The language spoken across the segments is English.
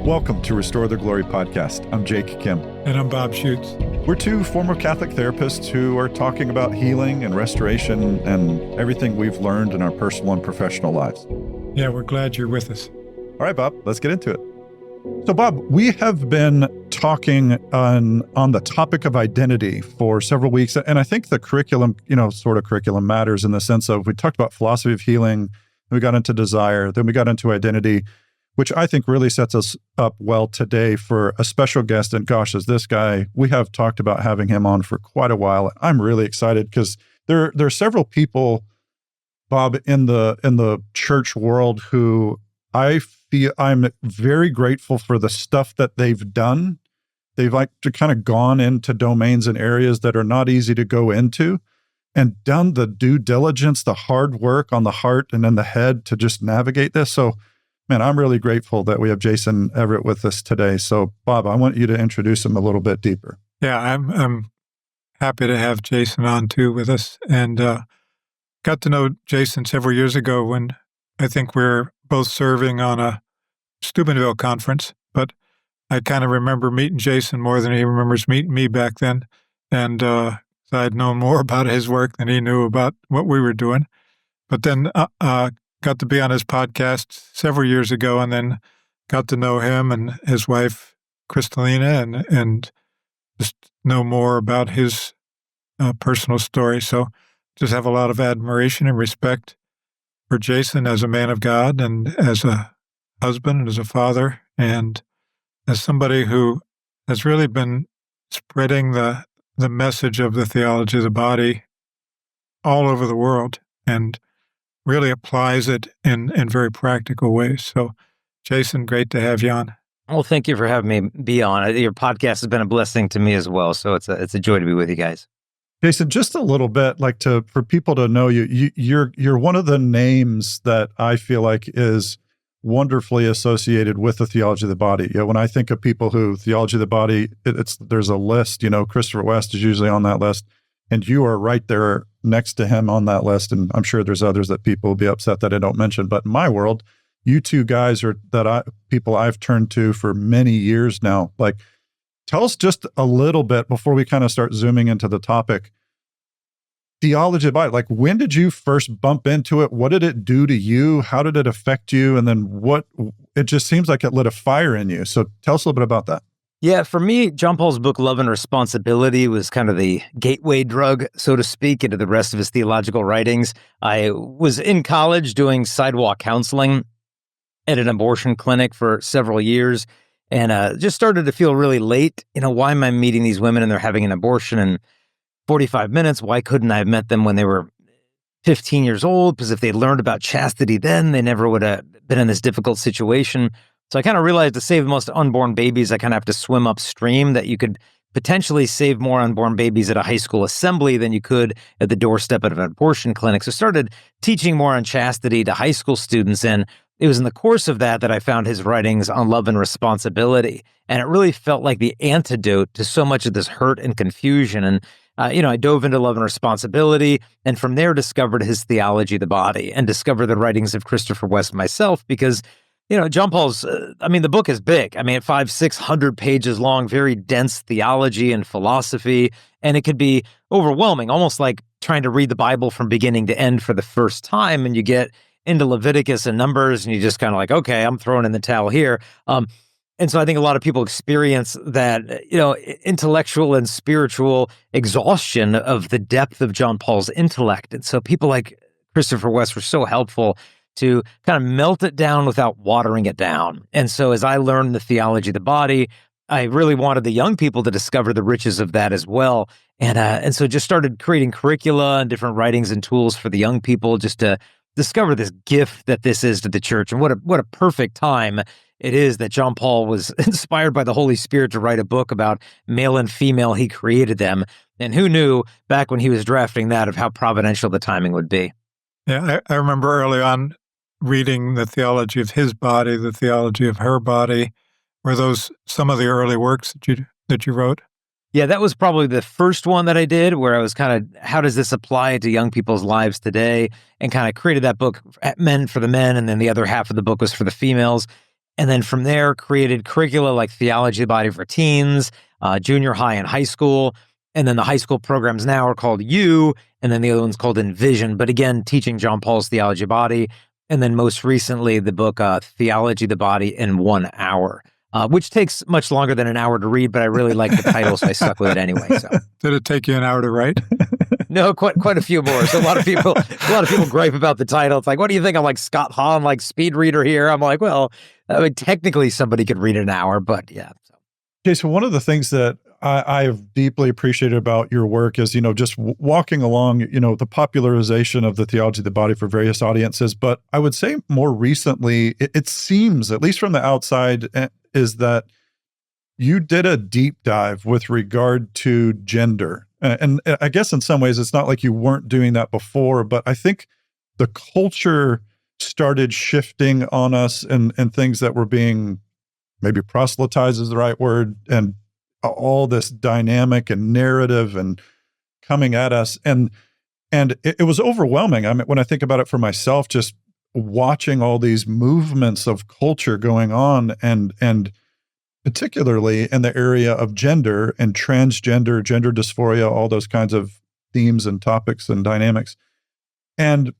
Welcome to Restore the Glory podcast. I'm Jake Kim. And I'm Bob Schutz. We're two former Catholic therapists who are talking about healing and restoration and everything we've learned in our personal and professional lives. Yeah, we're glad you're with us. All right, Bob, let's get into it. So, Bob, we have been talking on the topic of identity for several weeks, and I think the curriculum, curriculum matters in the sense of we talked about philosophy of healing, we got into desire, then we got into identity, which I think really sets us up well today for a special guest. And gosh, is this guy, we have talked about having him on for quite a while. I'm really excited because there are several people, Bob, in the church world who I feel I'm very grateful for the stuff that they've done. They've kind of gone into domains and areas that are not easy to go into and done the due diligence, the hard work on the heart and in the head to just navigate this. So, man, I'm really grateful that we have Jason Evert with us today. So, Bob, I want you to introduce him a little bit deeper. Yeah, I'm happy to have Jason on too with us, and got to know Jason several years ago when I think we're both serving on a Steubenville conference. But I kind of remember meeting Jason more than he remembers meeting me back then, and I'd known more about his work than he knew about what we were doing. But then got to be on his podcast several years ago, and then got to know him and his wife, Kristalina, and just know more about his personal story. So just have a lot of admiration and respect for Jason as a man of God and as a husband and as a father and as somebody who has really been spreading the message of the theology of the body all over the world and really applies it in very practical ways. So, Jason, great to have you on. Well, thank you for having me be on. Your podcast has been a blessing to me as well, so it's a joy to be with you guys. Jason, just a little bit, for people to know you're one of the names that I feel like is wonderfully associated with the theology of the body. When I think of people who theology of the body, there's a list. Christopher West is usually on that list. And you are right there next to him on that list. And I'm sure there's others that people will be upset that I don't mention. But in my world, you two guys are people I've turned to for many years now. Tell us just a little bit before we kind of start zooming into the topic. Theology of the body, when did you first bump into it? What did it do to you? How did it affect you? And then it just seems like it lit a fire in you. So tell us a little bit about that. Yeah, for me, John Paul's book, Love and Responsibility, was kind of the gateway drug, so to speak, into the rest of his theological writings. I was in college doing sidewalk counseling at an abortion clinic for several years and just started to feel really late. Why am I meeting these women and they're having an abortion in 45 minutes? Why couldn't I have met them when they were 15 years old? Because if they learned about chastity then, they never would have been in this difficult situation. So I kind of realized to save most unborn babies, I kind of have to swim upstream, that you could potentially save more unborn babies at a high school assembly than you could at the doorstep of an abortion clinic. So I started teaching more on chastity to high school students. And it was in the course of that I found his writings on love and responsibility. And it really felt like the antidote to so much of this hurt and confusion. And I dove into love and responsibility, and from there discovered his theology of the body and discovered the writings of Christopher West myself because John Paul's, the book is big. 500-600 pages long, very dense theology and philosophy, and it could be overwhelming, almost like trying to read the Bible from beginning to end for the first time, and you get into Leviticus and Numbers, and you just kind of okay, I'm throwing in the towel here. And so I think a lot of people experience that, intellectual and spiritual exhaustion of the depth of John Paul's intellect. And so people like Christopher West were so helpful to kind of melt it down without watering it down. And so as I learned the theology of the body, I really wanted the young people to discover the riches of that as well. And so just started creating curricula and different writings and tools for the young people just to discover this gift that this is to the church. And what a perfect time it is that John Paul was inspired by the Holy Spirit to write a book about male and female. He created them. And who knew back when he was drafting that of how providential the timing would be? Yeah, I remember early on reading the theology of his body, the theology of her body. Were those some of the early works that you wrote? Yeah, that was probably the first one that I did, where I was kind of, how does this apply to young people's lives today? And kind of created that book, Men for the Men, and then the other half of the book was for the females. And then from there, created curricula like Theology of the Body for teens, junior high and high school. And then the high school programs now are called U, and then the other one's called Envision. But again, teaching John Paul's Theology of the Body. And then most recently, the book Theology of the Body in 1 hour, which takes much longer than an hour to read, but I really like the title, so I stuck with it anyway. So. Did it take you an hour to write? No, quite a few more. So a lot of people gripe about the title. It's like, what do you think? I'm like Scott Hahn, like speed reader here. I'm like, well, I mean, technically somebody could read an hour, but yeah. Jason, one of the things that I've deeply appreciated about your work is, just walking along, the popularization of the theology of the body for various audiences. But I would say more recently, it seems, at least from the outside, is that you did a deep dive with regard to gender. And I guess in some ways, it's not like you weren't doing that before, but I think the culture started shifting on us and things that were being maybe proselytized is the right word, and all this dynamic and narrative and coming at us. And it was overwhelming. I mean, when I think about it for myself, just watching all these movements of culture going on and particularly in the area of gender and transgender, gender dysphoria, all those kinds of themes and topics and dynamics. And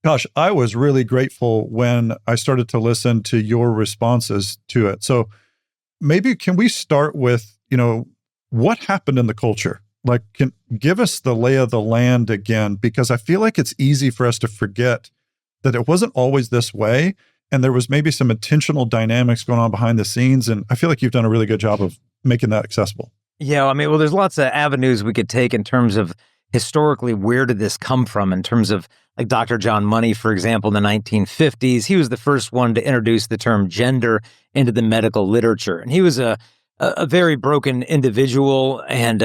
gosh, I was really grateful when I started to listen to your responses to it. So maybe can we start with, what happened in the culture? Like, give us the lay of the land again, because I feel like it's easy for us to forget that it wasn't always this way. And there was maybe some intentional dynamics going on behind the scenes. And I feel like you've done a really good job of making that accessible. Yeah, I mean, well, there's lots of avenues we could take in terms of historically, where did this come from in terms of like Dr. John Money, for example, in the 1950s. He was the first one to introduce the term gender into the medical literature. And he was a very broken individual and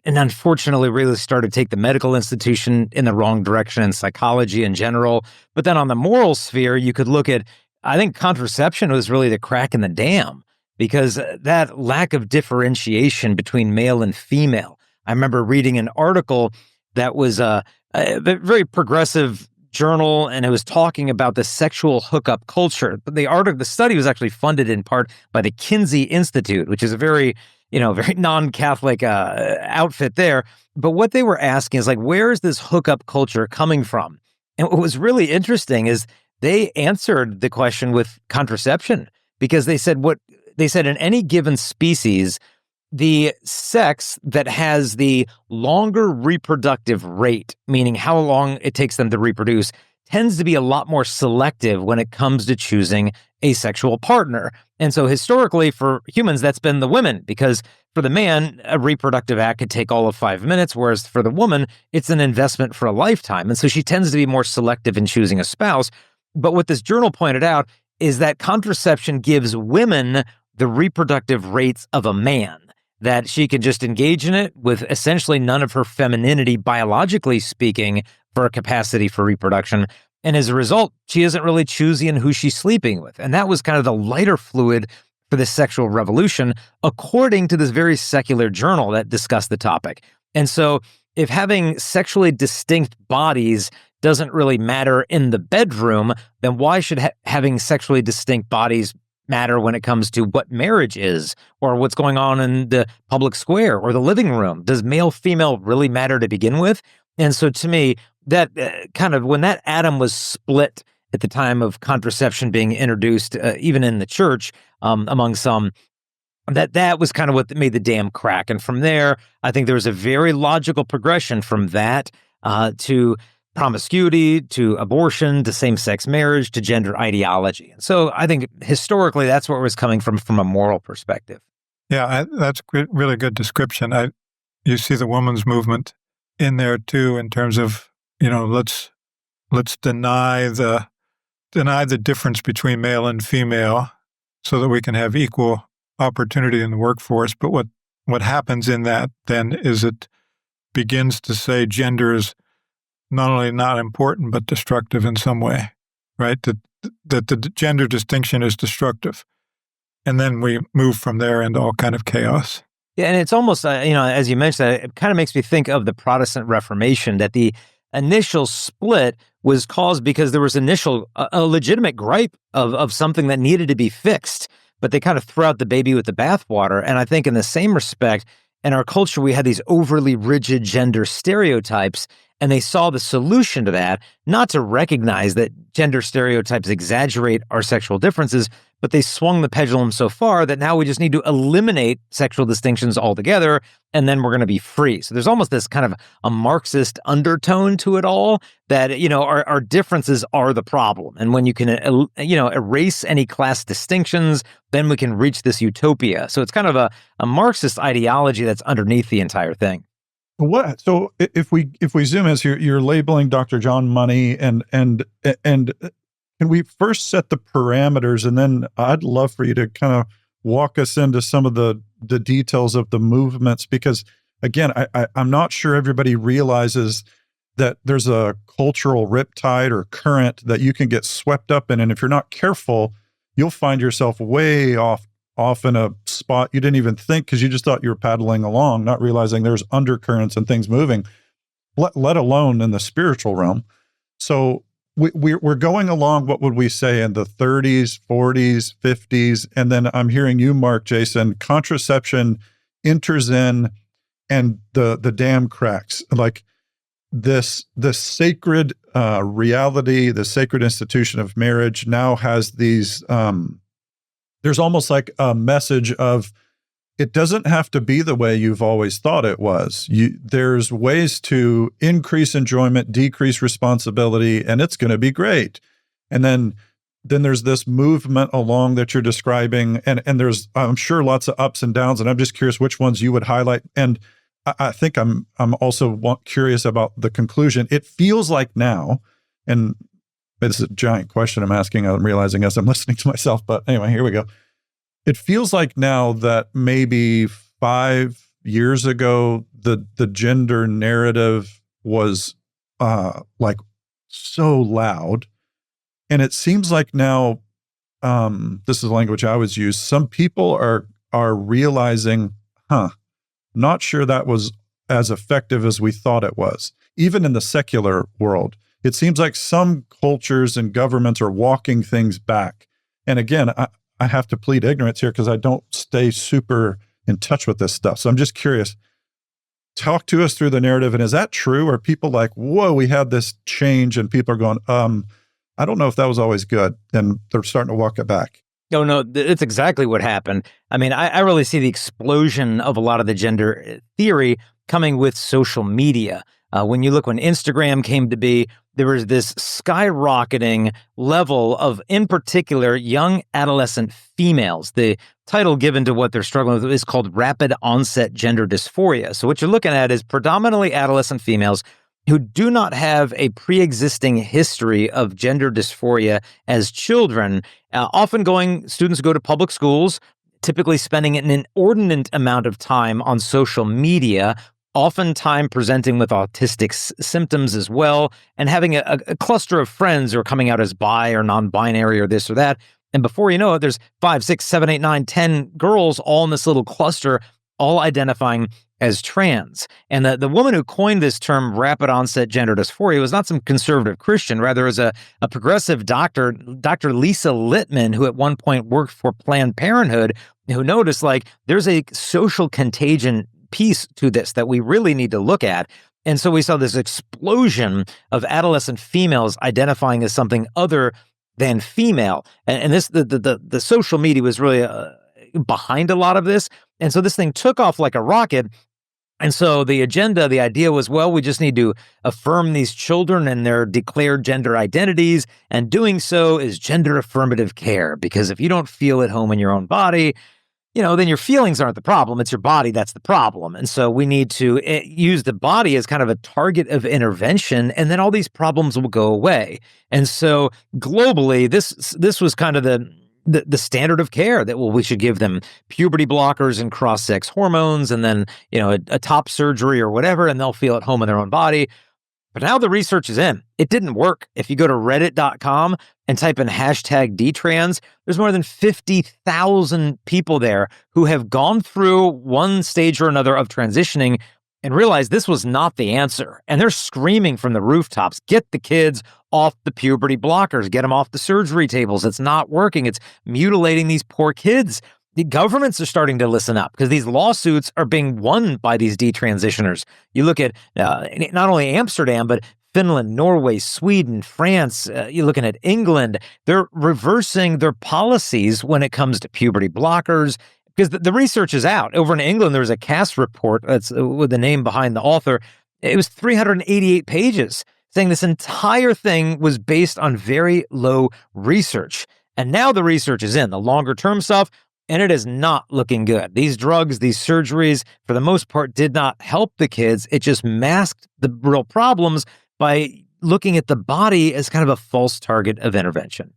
unfortunately really started to take the medical institution in the wrong direction and psychology in general. But then on the moral sphere, you could look at, I think contraception was really the crack in the dam, because that lack of differentiation between male and female. I remember reading an article that was a very progressive journal, and it was talking about the sexual hookup culture. But the study was actually funded in part by the Kinsey Institute, which is a very non-Catholic outfit there. But what they were asking is like, where is this hookup culture coming from? And what was really interesting is they answered the question with contraception, because they said in any given species, the sex that has the longer reproductive rate, meaning how long it takes them to reproduce, tends to be a lot more selective when it comes to choosing a sexual partner. And so historically for humans, that's been the women, because for the man, a reproductive act could take all of 5 minutes, whereas for the woman, it's an investment for a lifetime. And so she tends to be more selective in choosing a spouse. But what this journal pointed out is that contraception gives women the reproductive rates of a man, that she can just engage in it with essentially none of her femininity, biologically speaking, for a capacity for reproduction. And as a result, she isn't really choosy in who she's sleeping with. And that was kind of the lighter fluid for the sexual revolution, according to this very secular journal that discussed the topic. And so if having sexually distinct bodies doesn't really matter in the bedroom, then why should having sexually distinct bodies matter when it comes to what marriage is or what's going on in the public square or the living room? Does male, female really matter to begin with? And so to me, that kind of when that atom was split at the time of contraception being introduced, even in the church, among some, that was kind of what made the dam crack. And from there, I think there was a very logical progression from that to promiscuity, to abortion, to same-sex marriage, to gender ideology. And so I think historically that's where it was coming from a moral perspective. Yeah, that's a really good description. You see the women's movement in there too, in terms of, let's deny the difference between male and female so that we can have equal opportunity in the workforce. But what happens in that then is it begins to say gender is not only not important, but destructive in some way, right? That the gender distinction is destructive. And then we move from there into all kind of chaos. Yeah, and it's almost, as you mentioned, it kind of makes me think of the Protestant Reformation, that the initial split was caused because there was a legitimate gripe of something that needed to be fixed, but they kind of threw out the baby with the bathwater. And I think in the same respect, in our culture, we had these overly rigid gender stereotypes, and they saw the solution to that, not to recognize that gender stereotypes exaggerate our sexual differences, but they swung the pendulum so far that now we just need to eliminate sexual distinctions altogether, and then we're going to be free. So there's almost this kind of a Marxist undertone to it all that, our differences are the problem. And when you can, erase any class distinctions, then we can reach this utopia. So it's kind of a Marxist ideology that's underneath the entire thing. What? So if we zoom in, so you're labeling Dr. John Money, and can we first set the parameters, and then I'd love for you to kind of walk us into some of the details of the movements, because again, I'm not sure everybody realizes that there's a cultural riptide or current that you can get swept up in, and if you're not careful, you'll find yourself way off in a spot you didn't even think, because you just thought you were paddling along, not realizing there's undercurrents and things moving, let alone in the spiritual realm. So we're going along, what would we say, in the 30s, 40s, 50s, and then I'm hearing you, Mark, Jason, contraception enters in, and the dam cracks. Like the sacred reality, the sacred institution of marriage now has these. There's almost like a message of, it doesn't have to be the way you've always thought it was. There's ways to increase enjoyment, decrease responsibility, and it's going to be great. And then there's this movement along that you're describing, and there's, I'm sure, lots of ups and downs, and I'm just curious which ones you would highlight. And I think I'm also curious about the conclusion. It feels like now, and it's a giant question I'm asking, I'm realizing as I'm listening to myself, but anyway, here we go. It feels like now that maybe 5 years ago, the gender narrative was like so loud. And it seems like now, this is the language I always use, some people are realizing, not sure that was as effective as we thought it was, even in the secular world. It seems like some cultures and governments are walking things back. And again, I have to plead ignorance here because I don't stay super in touch with this stuff. So I'm just curious, talk to us through the narrative. And is that true? Are people like, whoa, we had this change, and people are going, I don't know if that was always good. And they're starting to walk it back. No, it's exactly what happened. I mean, I really see the explosion of a lot of the gender theory coming with social media. When Instagram came to be, there was this skyrocketing level of, in particular, young adolescent females. The title given to what they're struggling with is called rapid onset gender dysphoria. So what you're looking at is predominantly adolescent females who do not have a pre-existing history of gender dysphoria as children. Students go to public schools, typically spending an inordinate amount of time on social media, oftentimes presenting with autistic symptoms as well, and having a cluster of friends who are coming out as bi or non-binary or this or that. And before you know it, there's 5, 6, 7, 8, 9, 10 girls all in this little cluster, all identifying as trans. And the woman who coined this term, rapid onset gender dysphoria, was not some conservative Christian. Rather, as a progressive doctor, Dr. Lisa Littman, who at one point worked for Planned Parenthood, who noticed there's a social contagion piece to this that we really need to look at. And so we saw this explosion of adolescent females identifying as something other than female. And this, the social media was really behind a lot of this. And so this thing took off like a rocket. And so the idea was, well, we just need to affirm these children and their declared gender identities. And doing so is gender affirmative care. Because if you don't feel at home in your own body, then your feelings aren't the problem. It's your body that's the problem. And so we need to use the body as kind of a target of intervention, and then all these problems will go away. And so globally, this was kind of the standard of care that, well, we should give them puberty blockers and cross-sex hormones, and then, a top surgery or whatever, and they'll feel at home in their own body. But now the research is in. It didn't work. If you go to reddit.com and type in #DTrans, there's more than 50,000 people there who have gone through one stage or another of transitioning and realized this was not the answer. And they're screaming from the rooftops, get the kids off the puberty blockers, get them off the surgery tables. It's not working. It's mutilating these poor kids. The governments are starting to listen up because these lawsuits are being won by these detransitioners. You look at not only Amsterdam, but Finland, Norway, Sweden, France, you're looking at England. They're reversing their policies when it comes to puberty blockers because the research is out. Over in England, there was a CAS report that's with the name behind the author. It was 388 pages saying this entire thing was based on very low research. And now the research is in, the longer term stuff, and it is not looking good. These drugs, these surgeries, for the most part, did not help the kids. It just masked the real problems by looking at the body as kind of a false target of intervention.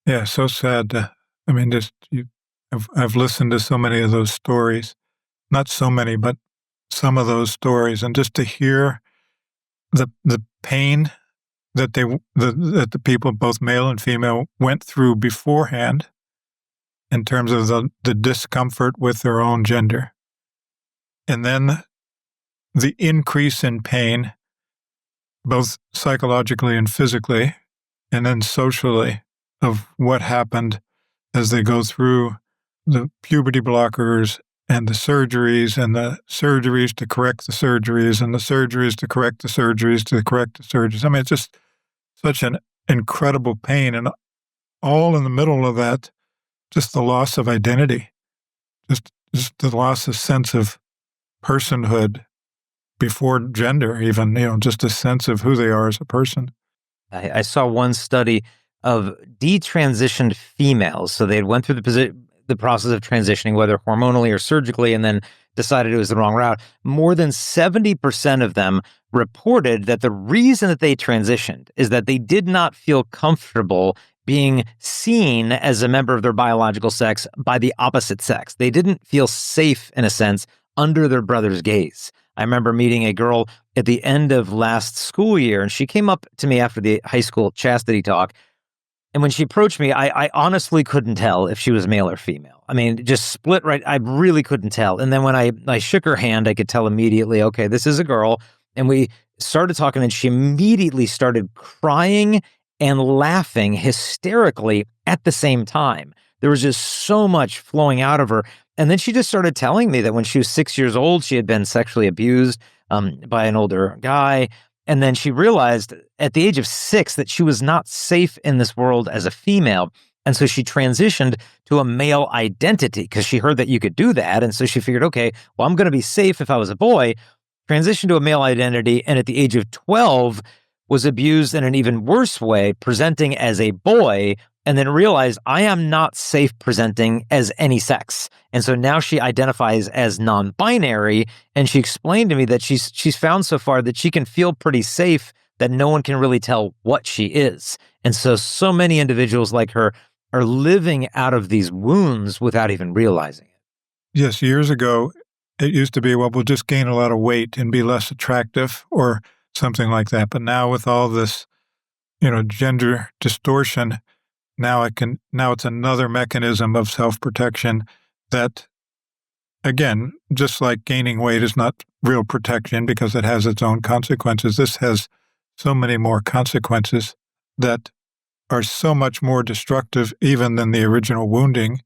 Yeah, so sad. I mean, I've listened to so many of those stories, not so many, but some of those stories, and just to hear the pain that that the people, both male and female, went through beforehand, in terms of the discomfort with their own gender, and then the increase in pain, both psychologically and physically, and then socially, of what happened as they go through the puberty blockers and the surgeries to correct the surgeries and the surgeries to correct the surgeries to correct the surgeries. I mean, it's just such an incredible pain. And all in the middle of that, just the loss of identity, just the loss of sense of personhood before gender, even, just a sense of who they are as a person. I saw one study of detransitioned females. So they had went through the process of transitioning, whether hormonally or surgically, and then decided it was the wrong route. More than 70% of them reported that the reason that they transitioned is that they did not feel comfortable being seen as a member of their biological sex by the opposite sex. They didn't feel safe, in a sense, under their brother's gaze. I remember meeting a girl at the end of last school year, and she came up to me after the high school chastity talk. And when she approached me, I honestly couldn't tell if she was male or female. I mean, just split right. I really couldn't tell. And then when I shook her hand, I could tell immediately, okay, this is a girl. And we started talking, and she immediately started crying and laughing hysterically at the same time. There was just so much flowing out of her. And then she just started telling me that when she was 6 years old, she had been sexually abused by an older guy. And then she realized at the age of 6 that she was not safe in this world as a female. And so she transitioned to a male identity because she heard that you could do that. And so she figured, okay, well, I'm going to be safe if I was a boy. Transitioned to a male identity. And at the age of 12, was abused in an even worse way, presenting as a boy, and then realized I am not safe presenting as any sex. And so now she identifies as non-binary, and she explained to me that she's found so far that she can feel pretty safe, that no one can really tell what she is. And so many individuals like her are living out of these wounds without even realizing it. Yes, years ago, it used to be, well, we'll just gain a lot of weight and be less attractive or something like that. But now with all this, gender distortion, now it's another mechanism of self-protection that, again, just like gaining weight is not real protection because it has its own consequences. This has so many more consequences that are so much more destructive even than the original wounding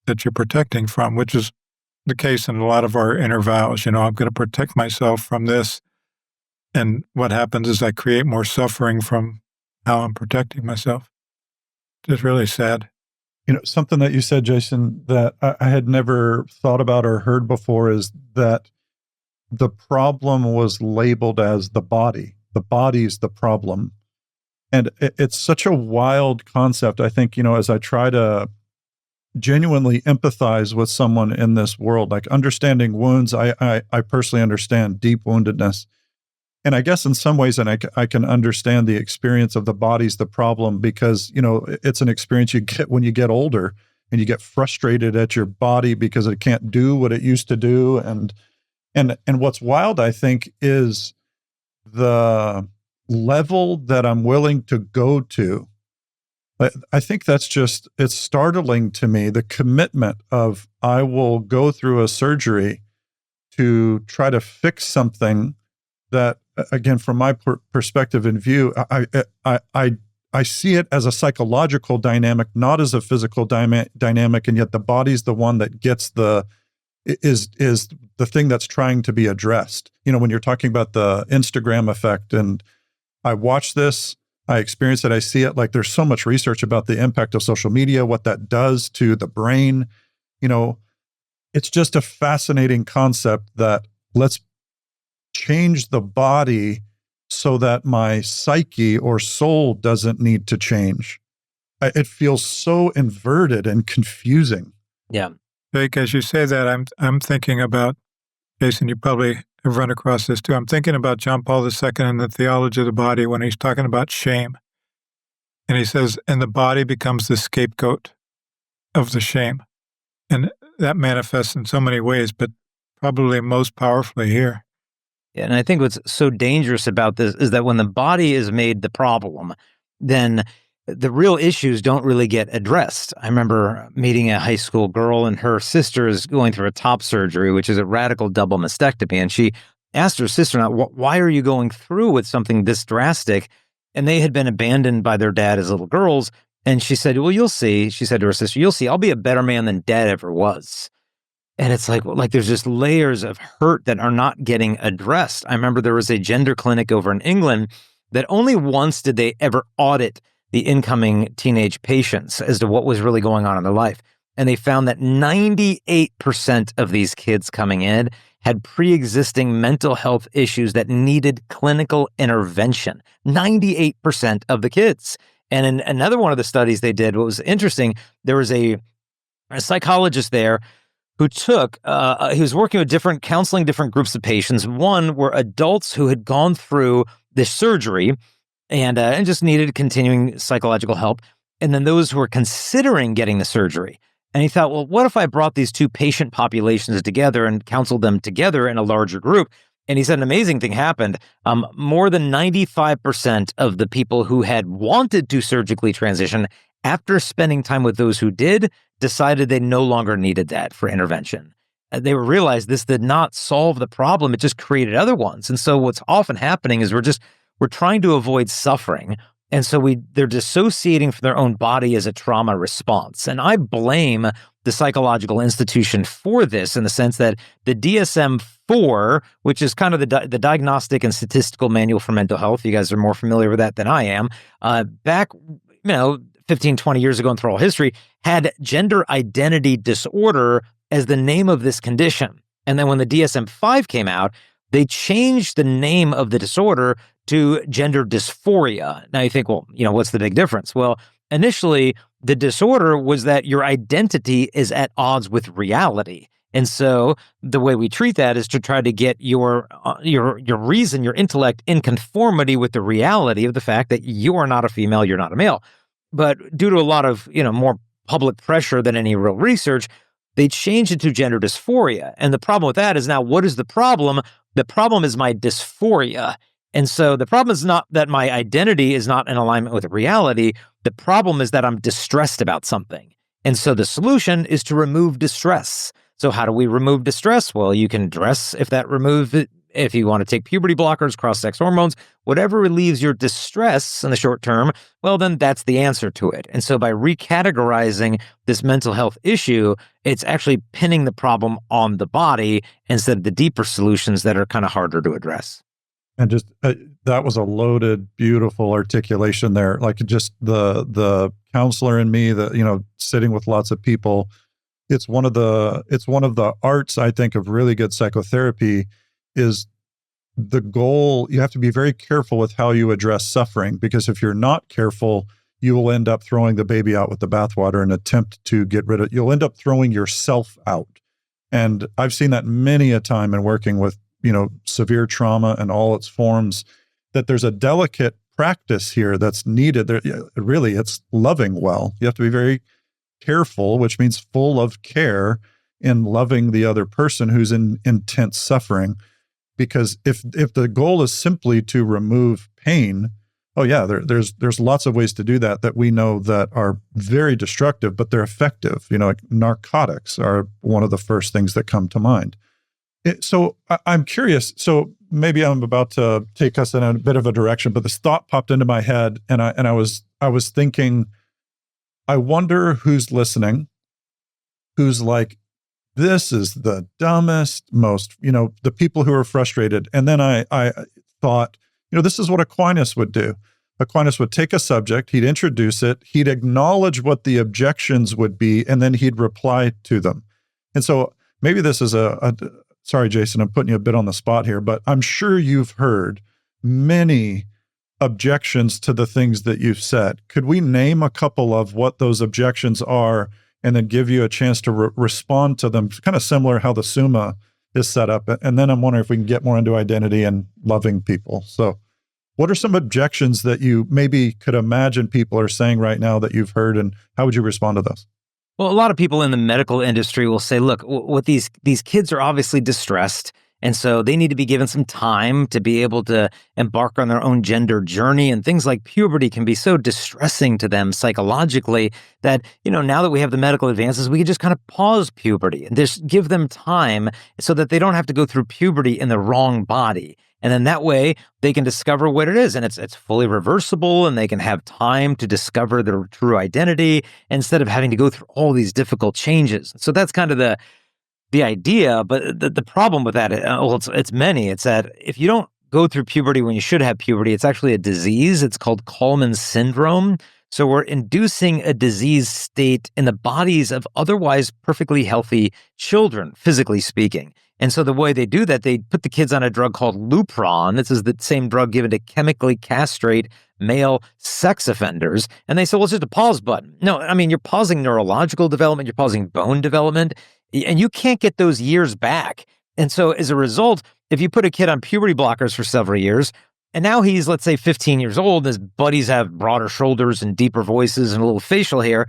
that you're protecting from, which is the case in a lot of our inner vows. I'm going to protect myself from this. And what happens is I create more suffering from how I'm protecting myself. It's really sad. Something that you said, Jason, that I had never thought about or heard before is that the problem was labeled as the body. The body's the problem. And it's such a wild concept. I think, as I try to genuinely empathize with someone in this world, like understanding wounds, I personally understand deep woundedness. And I guess in some ways, and I can understand the experience of the body's the problem because, it's an experience you get when you get older and you get frustrated at your body because it can't do what it used to do. And what's wild, I think, is the level that I'm willing to go to. I think it's startling to me, the commitment of I will go through a surgery to try to fix something that, again, from my perspective and view, I see it as a psychological dynamic, not as a physical dynamic, and yet the body's the one that gets is the thing that's trying to be addressed. When you're talking about the Instagram effect, and I watch this, I experience it, I see it, like there's so much research about the impact of social media, what that does to the brain. It's just a fascinating concept that let's change the body so that my psyche or soul doesn't need to change. It feels so inverted and confusing. Yeah. Jake, as you say that, I'm thinking about, Jason, you probably have run across this too. I'm thinking about John Paul II and the Theology of the Body when he's talking about shame. And he says, and the body becomes the scapegoat of the shame. And that manifests in so many ways, but probably most powerfully here. Yeah, and I think what's so dangerous about this is that when the body is made the problem, then the real issues don't really get addressed. I remember meeting a high school girl, and her sister is going through a top surgery, which is a radical double mastectomy. And she asked her sister-in-law, why are you going through with something this drastic? And they had been abandoned by their dad as little girls. And she said, well, you'll see. She said to her sister, you'll see, I'll be a better man than dad ever was. And it's like there's just layers of hurt that are not getting addressed. I remember there was a gender clinic over in England that only once did they ever audit the incoming teenage patients as to what was really going on in their life. And they found that 98% of these kids coming in had pre-existing mental health issues that needed clinical intervention. 98% of the kids. And in another one of the studies they did, what was interesting, there was a psychologist there who he was working with counseling different groups of patients. One were adults who had gone through this surgery and just needed continuing psychological help. And then those who were considering getting the surgery. And he thought, well, what if I brought these two patient populations together and counseled them together in a larger group? And he said an amazing thing happened. More than 95% of the people who had wanted to surgically transition, after spending time with those who did, decided they no longer needed that for intervention. They realized this did not solve the problem. It just created other ones. And so what's often happening is we're trying to avoid suffering. And so they're dissociating from their own body as a trauma response. And I blame the psychological institution for this in the sense that the DSM-4, which is kind of the Diagnostic and Statistical Manual for Mental Health, you guys are more familiar with that than I am, back, 15, 20 years ago in through all history, had gender identity disorder as the name of this condition. And then when the DSM-5 came out, they changed the name of the disorder to gender dysphoria. Now you think, well, what's the big difference? Well, initially, the disorder was that your identity is at odds with reality. And so the way we treat that is to try to get your reason, your intellect in conformity with the reality of the fact that you are not a female, you're not a male. But due to a lot of, more public pressure than any real research, they changed it to gender dysphoria. And the problem with that is now, what is the problem? The problem is my dysphoria. And so the problem is not that my identity is not in alignment with reality. The problem is that I'm distressed about something. And so the solution is to remove distress. So how do we remove distress? Well, you can dress if you want to take puberty blockers, cross-sex hormones, whatever relieves your distress in the short term, well, then that's the answer to it. And so by recategorizing this mental health issue, it's actually pinning the problem on the body instead of the deeper solutions that are kind of harder to address. And just that was a loaded, beautiful articulation there. Like just the counselor in me, sitting with lots of people. It's one of the arts, I think, of really good psychotherapy is the goal. You have to be very careful with how you address suffering, because if you're not careful, you will end up throwing the baby out with the bathwater and attempt to get rid of. You'll end up throwing yourself out. And I've seen that many a time in working with severe trauma and all its forms, that there's a delicate practice here that's needed. Really, it's loving well. You have to be very careful, which means full of care in loving the other person who's in intense suffering. Because if the goal is simply to remove pain, there's lots of ways to do that we know that are very destructive, but they're effective. Like narcotics are one of the first things that come to mind. So I'm curious. So maybe I'm about to take us in a bit of a direction, but this thought popped into my head, and I was thinking, I wonder who's listening, who's like, this is the dumbest, most, the people who are frustrated. And then I thought, this is what Aquinas would do. Aquinas would take a subject, he'd introduce it, he'd acknowledge what the objections would be, and then he'd reply to them. And so maybe this is sorry, Jason, I'm putting you a bit on the spot here, but I'm sure you've heard many objections to the things that you've said. Could we name a couple of what those objections are and then give you a chance to respond to them, kind of similar how the Summa is set up? And then I'm wondering if we can get more into identity and loving people. So what are some objections that you maybe could imagine people are saying right now that you've heard, and how would you respond to those? Well, a lot of people in the medical industry will say, look, what these kids are obviously distressed, and so they need to be given some time to be able to embark on their own gender journey. And things like puberty can be so distressing to them psychologically that, now that we have the medical advances, we can just kind of pause puberty and just give them time so that they don't have to go through puberty in the wrong body. And then that way they can discover what it is, and it's fully reversible, and they can have time to discover their true identity instead of having to go through all these difficult changes. So that's kind of the idea. But the problem with that, it's many. It's that if you don't go through puberty when you should have puberty, it's actually a disease. It's called Kallman's syndrome. So we're inducing a disease state in the bodies of otherwise perfectly healthy children, physically speaking. And so the way they do that, they put the kids on a drug called Lupron. This is the same drug given to chemically castrate male sex offenders. And they say, well, it's just a pause button. No, I mean, you're pausing neurological development, you're pausing bone development, and you can't get those years back. And so as a result, if you put a kid on puberty blockers for several years, and now he's, let's say, 15 years old, his buddies have broader shoulders and deeper voices and a little facial hair,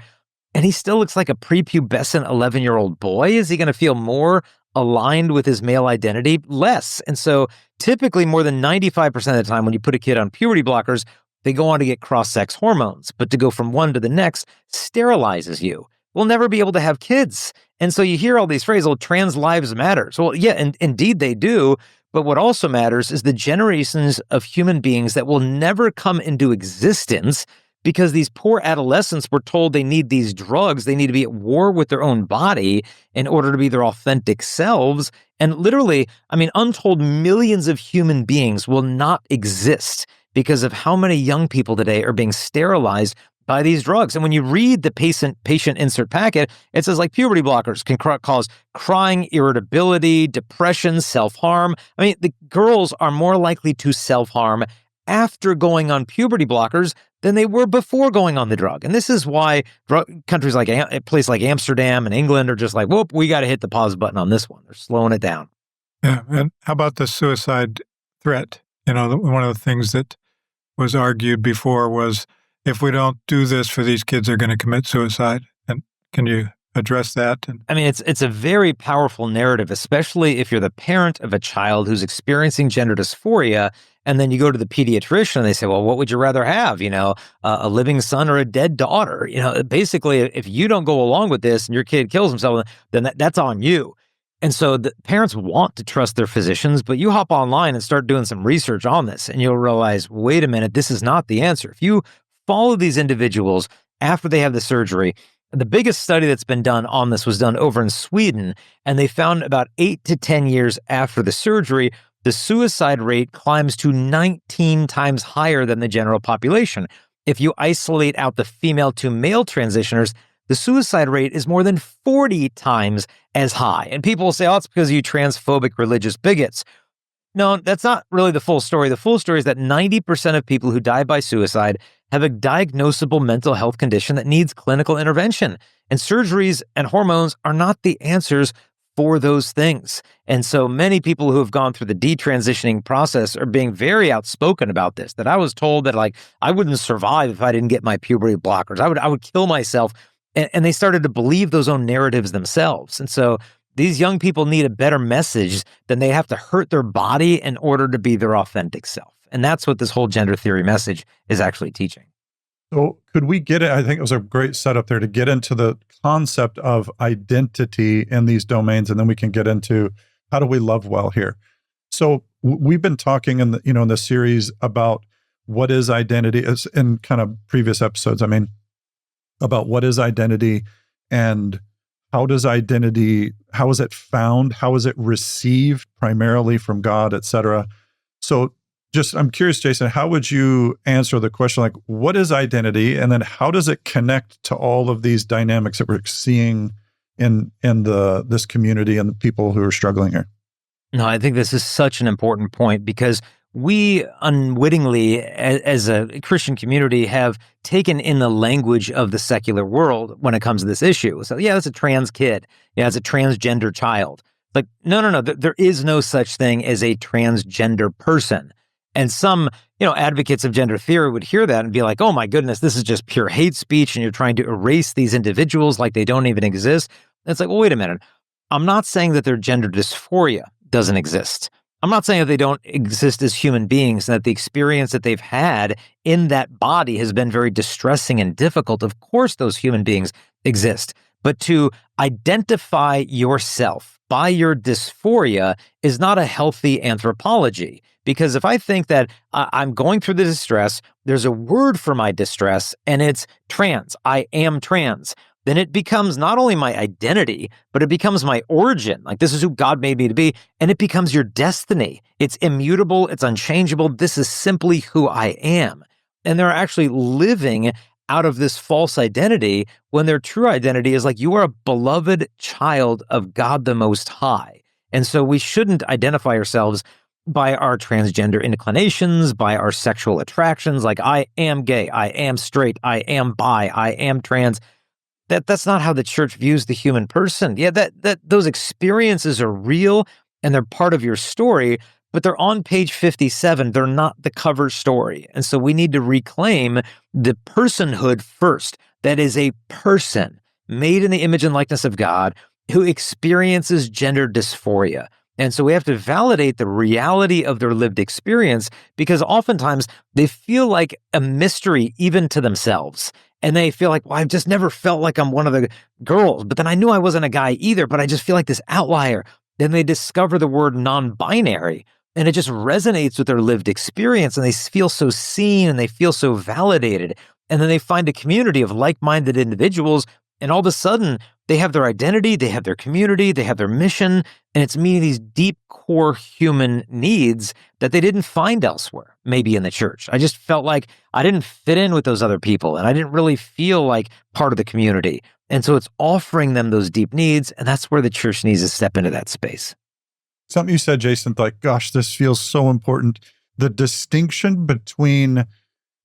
and he still looks like a prepubescent 11-year-old boy, is he going to feel more aligned with his male identity? Less. And so typically more than 95% of the time when you put a kid on puberty blockers, they go on to get cross-sex hormones. But to go from one to the next sterilizes you. We'll never be able to have kids. And so you hear all these phrases, trans lives matter. So, well, yeah, and indeed they do. But what also matters is the generations of human beings that will never come into existence because these poor adolescents were told they need these drugs. They need to be at war with their own body in order to be their authentic selves. And literally, untold millions of human beings will not exist because of how many young people today are being sterilized by these drugs. And when you read the patient insert packet, it says like puberty blockers can cause crying, irritability, depression, self-harm. The girls are more likely to self-harm after going on puberty blockers than they were before going on the drug. And this is why countries like a place like Amsterdam and England are just like, whoop, we got to hit the pause button on this one. They're slowing it down. Yeah. And how about the suicide threat? One of the things that was argued before was, if we don't do this for these kids, they're going to commit suicide. And can you address that? It's a very powerful narrative, especially if you're the parent of a child who's experiencing gender dysphoria, and then you go to the pediatrician and they say, well, what would you rather have? A living son or a dead daughter? Basically, if you don't go along with this and your kid kills himself, then that's on you. And so the parents want to trust their physicians, but you hop online and start doing some research on this, and you'll realize, wait a minute, this is not the answer. If you follow these individuals after they have the surgery, the biggest study that's been done on this was done over in Sweden, and they found about 8 to 10 years after the surgery, the suicide rate climbs to 19 times higher than the general population. If you isolate out the female to male transitioners, the suicide rate is more than 40 times as high. And people will say, oh, it's because of you transphobic religious bigots. No, that's not really the full story. The full story is that 90% of people who die by suicide have a diagnosable mental health condition that needs clinical intervention. And surgeries and hormones are not the answers for those things. And so many people who have gone through the detransitioning process are being very outspoken about this, that I was told that I wouldn't survive if I didn't get my puberty blockers. I would kill myself. And they started to believe those own narratives themselves. And so these young people need a better message than they have to hurt their body in order to be their authentic self. And that's what this whole gender theory message is actually teaching. So could we get it? I think it was a great setup there to get into the concept of identity in these domains, and then we can get into how do we love well here. So we've been talking in the, in this series about what is identity, as in kind of previous episodes. I mean, about what is identity and how is it found? How is it received primarily from God, et cetera? So I'm curious, Jason, how would you answer the question, like, what is identity? And then how does it connect to all of these dynamics that we're seeing in this community and the people who are struggling here? No, I think this is such an important point because we unwittingly, as a Christian community, have taken in the language of the secular world when it comes to this issue. So, yeah, it's a trans kid. Yeah, it's a transgender child. Like, no. There is no such thing as a transgender person. And some, advocates of gender theory would hear that and be like, oh my goodness, this is just pure hate speech and you're trying to erase these individuals like they don't even exist. And it's like, well, wait a minute. I'm not saying that their gender dysphoria doesn't exist. I'm not saying that they don't exist as human beings and that the experience that they've had in that body has been very distressing and difficult. Of course, those human beings exist. But to identify yourself by your dysphoria is not a healthy anthropology. Because if I think that I'm going through the distress, there's a word for my distress, and it's trans. I am trans. Then it becomes not only my identity, but it becomes my origin. Like, this is who God made me to be, and it becomes your destiny. It's immutable. It's unchangeable. This is simply who I am. And they're actually living out of this false identity when their true identity is like, you are a beloved child of God the Most High. And so we shouldn't identify ourselves by our transgender inclinations, by our sexual attractions, like I am gay, I am straight, I am bi, I am trans. That's not how the church views the human person. Yeah, that those experiences are real and they're part of your story, but they're on page 57. They're not the cover story. And so we need to reclaim the personhood first. That is a person made in the image and likeness of God who experiences gender dysphoria. And so we have to validate the reality of their lived experience because oftentimes they feel like a mystery even to themselves. And they feel like, well, I've just never felt like I'm one of the girls, but then I knew I wasn't a guy either, but I just feel like this outlier. Then they discover the word non-binary and it just resonates with their lived experience and they feel so seen and they feel so validated. And then they find a community of like-minded individuals and all of a sudden they have their identity, they have their community, they have their mission, and it's meeting these deep core human needs that they didn't find elsewhere, maybe in the church. I just felt like I didn't fit in with those other people, and I didn't really feel like part of the community. And so it's offering them those deep needs, and that's where the church needs to step into that space. Something you said, Jason, like, gosh, this feels so important. The distinction between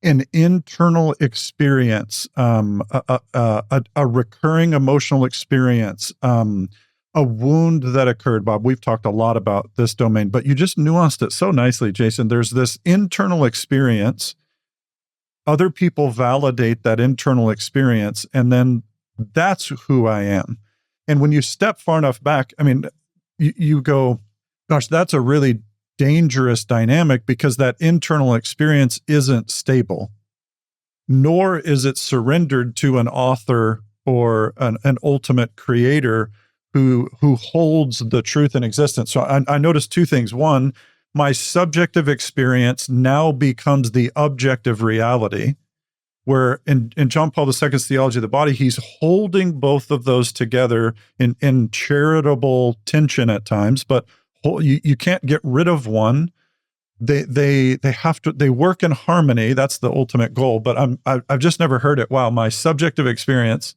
an internal experience, a recurring emotional experience, a wound that occurred. Bob, we've talked a lot about this domain, but you just nuanced it so nicely, Jason. There's this internal experience. Other people validate that internal experience, and then that's who I am. And when you step far enough back, I mean, you go, gosh, that's a really dangerous dynamic because that internal experience isn't stable, nor is it surrendered to an author or an ultimate creator who holds the truth in existence. So I noticed two things. One, my subjective experience now becomes the objective reality, where in John Paul II's Theology of the Body, he's holding both of those together in charitable tension at times, but you can't get rid of one. They have to, they work in harmony. That's the ultimate goal. But I've just never heard it. Wow, my subjective experience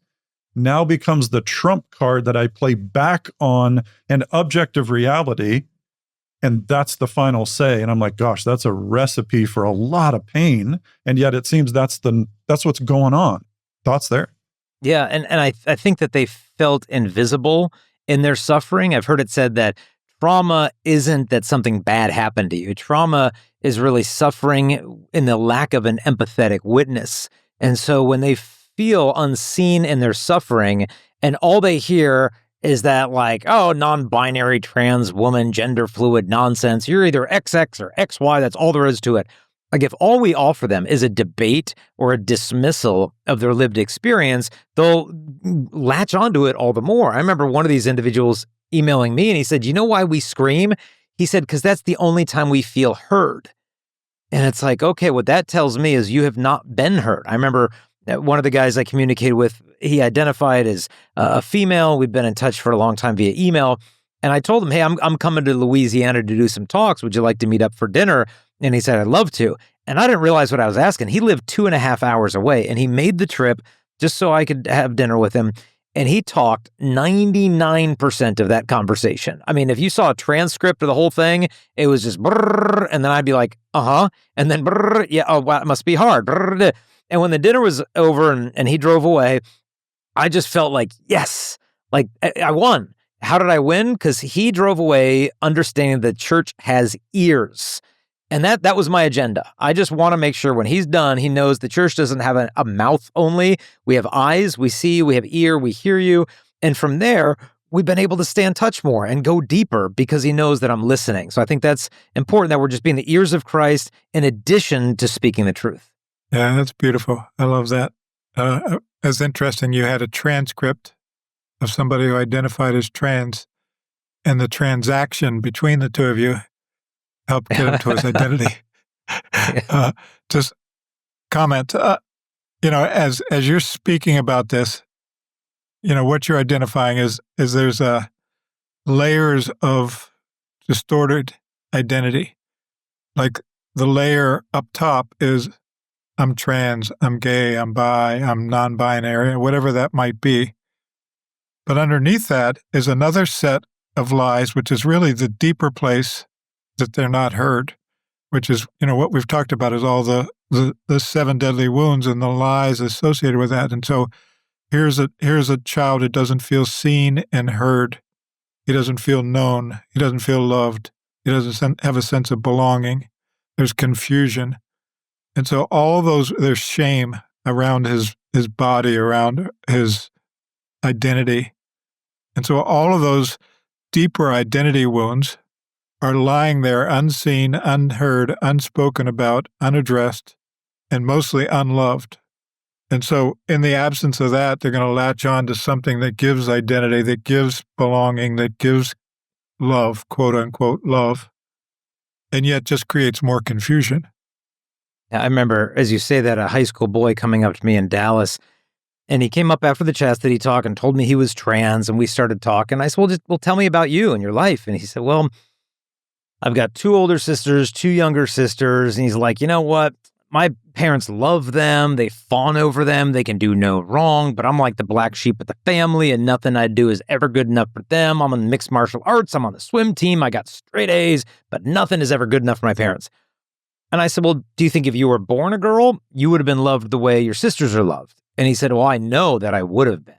now becomes the trump card that I play back on an objective reality, and that's the final say. And I'm like, gosh, that's a recipe for a lot of pain. And yet it seems that's what's going on. Thoughts there? Yeah, and I think that they felt invisible in their suffering. I've heard it said that trauma isn't that something bad happened to you. Trauma is really suffering in the lack of an empathetic witness. And so when they feel unseen in their suffering and all they hear is that, like, oh, non-binary, trans woman, gender fluid nonsense, you're either XX or XY, that's all there is to it. Like, if all we offer them is a debate or a dismissal of their lived experience, they'll latch onto it all the more. I remember one of these individuals emailing me and he said, you know why we scream? He said, because that's the only time we feel heard. And it's like, okay, what that tells me is you have not been heard. I remember one of the guys I communicated with, he identified as a female. We've been in touch for a long time via email. And I told him, hey, I'm coming to Louisiana to do some talks. Would you like to meet up for dinner? And he said, I'd love to. And I didn't realize what I was asking. He lived 2.5 hours away, and he made the trip just so I could have dinner with him. And he talked 99% of that conversation. I mean, if you saw a transcript of the whole thing, it was just brrr, and then I'd be like, and then brrr, yeah, oh, wow, it must be hard. Brrr. And when the dinner was over and he drove away, I just felt like, yes, like I won. How did I win? Because he drove away understanding the church has ears. And that was my agenda. I just want to make sure when he's done, he knows the church doesn't have a mouth only. We have eyes, we see, we have ear, we hear you. And from there, we've been able to stay in touch more and go deeper because he knows that I'm listening. So I think that's important, that we're just being the ears of Christ in addition to speaking the truth. Yeah, that's beautiful. I love that. It's interesting. You had a transcript of somebody who identified as trans, and the transaction between the two of you helped get him to his identity. Just comment, as you're speaking about this, what you're identifying is there's layers of distorted identity. Like the layer up top is I'm trans, I'm gay, I'm bi, I'm non-binary, whatever that might be. But underneath that is another set of lies, which is really the deeper place that they're not heard, which is, what we've talked about is all the 7 deadly wounds and the lies associated with that. And so here's a child who doesn't feel seen and heard. He doesn't feel known. He doesn't feel loved. He doesn't have a sense of belonging. There's confusion. And so all those, there's shame around his body, around his identity. And so all of those deeper identity wounds are lying there unseen, unheard, unspoken about, unaddressed, and mostly unloved. And so in the absence of that, they're going to latch on to something that gives identity, that gives belonging, that gives love, quote unquote, love, and yet just creates more confusion. I remember, as you say that, a high school boy coming up to me in Dallas, and he came up after the chastity talk and told me he was trans, and we started talking. I said, well, tell me about you and your life. And he said, well, I've got 2 older sisters, 2 younger sisters. And he's like, you know what? My parents love them. They fawn over them. They can do no wrong, but I'm like the black sheep of the family, and nothing I do is ever good enough for them. I'm in mixed martial arts. I'm on the swim team. I got straight A's, but nothing is ever good enough for my parents. And I said, well, do you think if you were born a girl, you would have been loved the way your sisters are loved? And he said, well, I know that I would have been.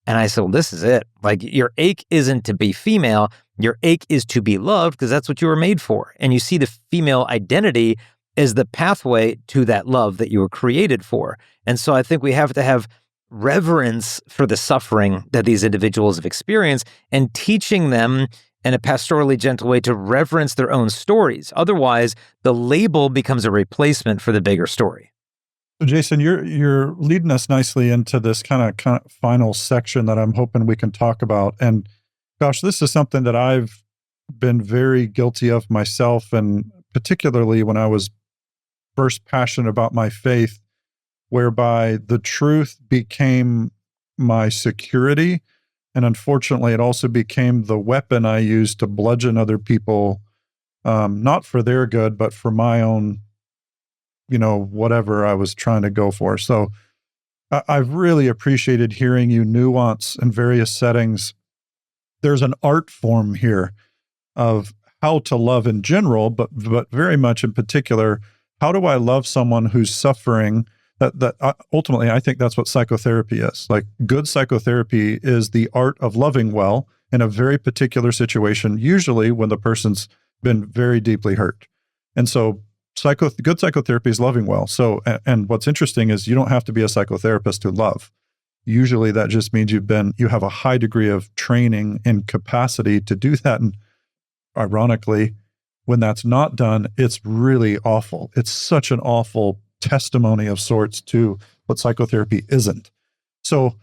And I said, well, this is it. Like, your ache isn't to be female. Your ache is to be loved because that's what you were made for. And you see the female identity as the pathway to that love that you were created for. And so I think we have to have reverence for the suffering that these individuals have experienced and teaching them in a pastorally gentle way to reverence their own stories. Otherwise, the label becomes a replacement for the bigger story. So Jason, you're leading us nicely into this kind of final section that I'm hoping we can talk about. And gosh, this is something that I've been very guilty of myself, and particularly when I was first passionate about my faith, whereby the truth became my security. And unfortunately, it also became the weapon I used to bludgeon other people, not for their good, but for my own, whatever I was trying to go for. So I've really appreciated hearing you nuance in various settings. There's an art form here of how to love in general, but very much in particular, how do I love someone who's suffering? That ultimately, I think that's what psychotherapy is. Like, good psychotherapy is the art of loving well in a very particular situation, usually when the person's been very deeply hurt. And so good psychotherapy is loving well. So, and what's interesting is you don't have to be a psychotherapist to love. Usually that just means you have a high degree of training and capacity to do that. And ironically, when that's not done, it's really awful. It's such an awful testimony of sorts to what psychotherapy isn't. So